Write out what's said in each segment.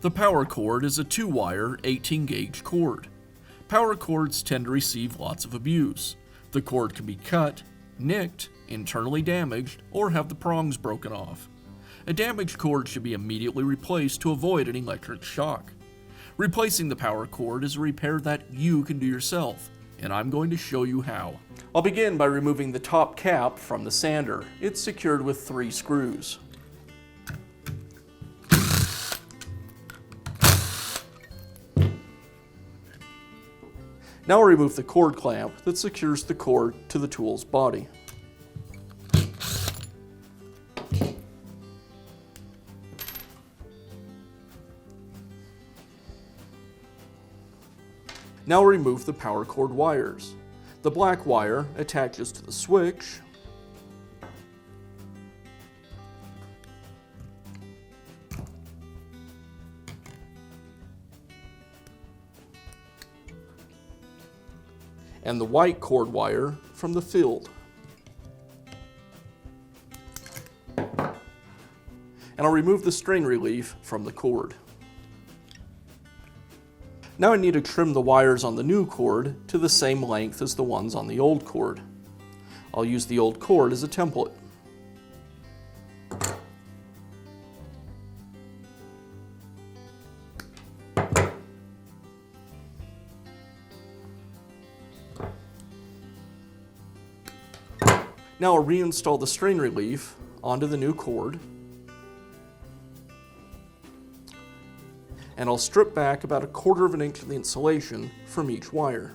The power cord is a 2-wire, 18-gauge cord. Power cords tend to receive lots of abuse. The cord can be cut, nicked, internally damaged, or have the prongs broken off. A damaged cord should be immediately replaced to avoid an electric shock. Replacing the power cord is a repair that you can do yourself, and I'm going to show you how. I'll begin by removing the top cap from the sander. It's secured with 3 screws. Now I'll remove the cord clamp that secures the cord to the tool's body. Now I'll remove the power cord wires. The black wire attaches to the switch, and the white cord wire from the field. And I'll remove the string relief from the cord. Now I need to trim the wires on the new cord to the same length as the ones on the old cord. I'll use the old cord as a template. Now I'll reinstall the string relief onto the new cord, and I'll strip back about 1/4 of an inch of the insulation from each wire.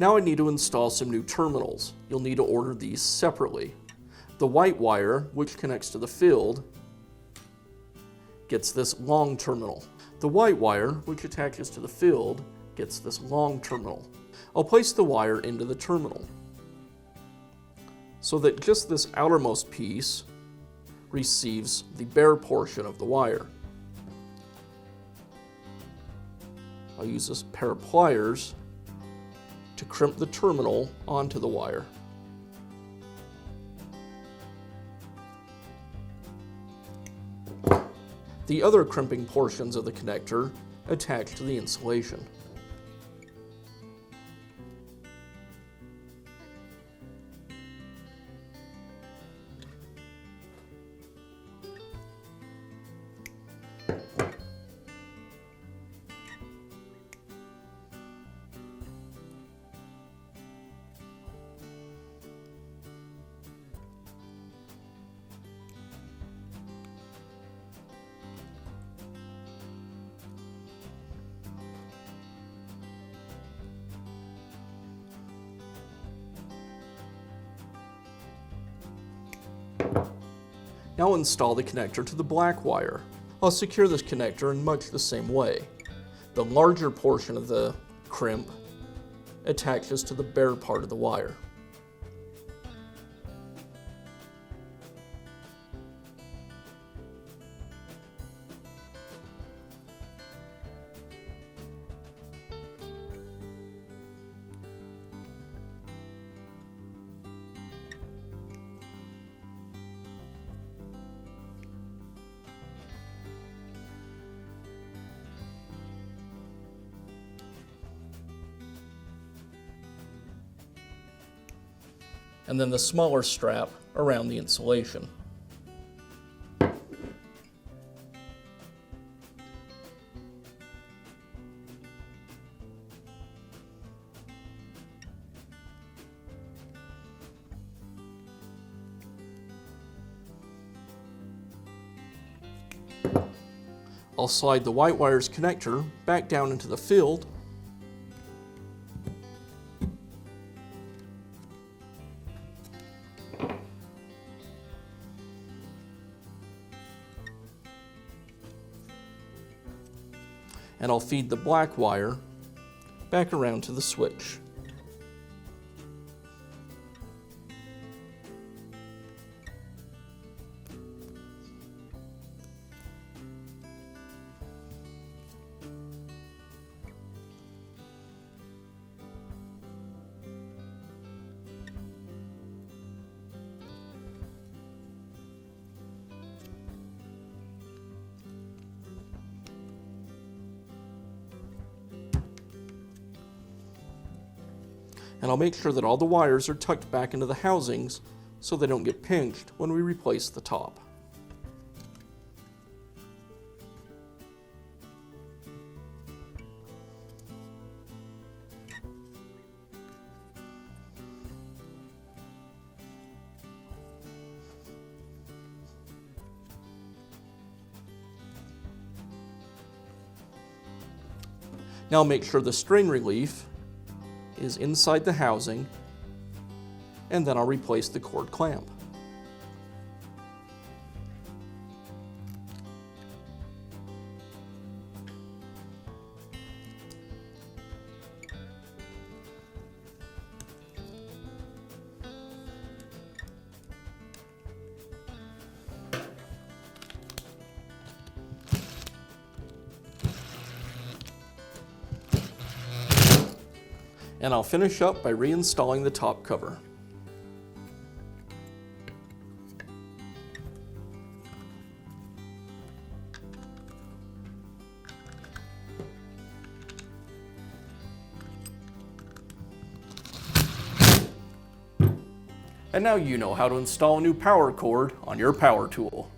Now I need to install some new terminals. You'll need to order these separately. The white wire, which connects to the field, gets this long terminal. The white wire, which attaches to the field, gets this long terminal. I'll place the wire into the terminal so that just this outermost piece receives the bare portion of the wire. I'll use this pair of pliers to crimp the terminal onto the wire. The other crimping portions of the connector attach to the insulation. Now install the connector to the black wire. I'll secure this connector in much the same way. The larger portion of the crimp attaches to the bare part of the wire. And then the smaller strap around the insulation. I'll slide the white wire's connector back down into the field, And I'll feed the black wire back around to the switch. And I'll make sure that all the wires are tucked back into the housings so they don't get pinched when we replace the top. Now I'll make sure the string relief is inside the housing, and then I'll replace the cord clamp. And I'll finish up by reinstalling the top cover. And now you know how to install a new power cord on your power tool.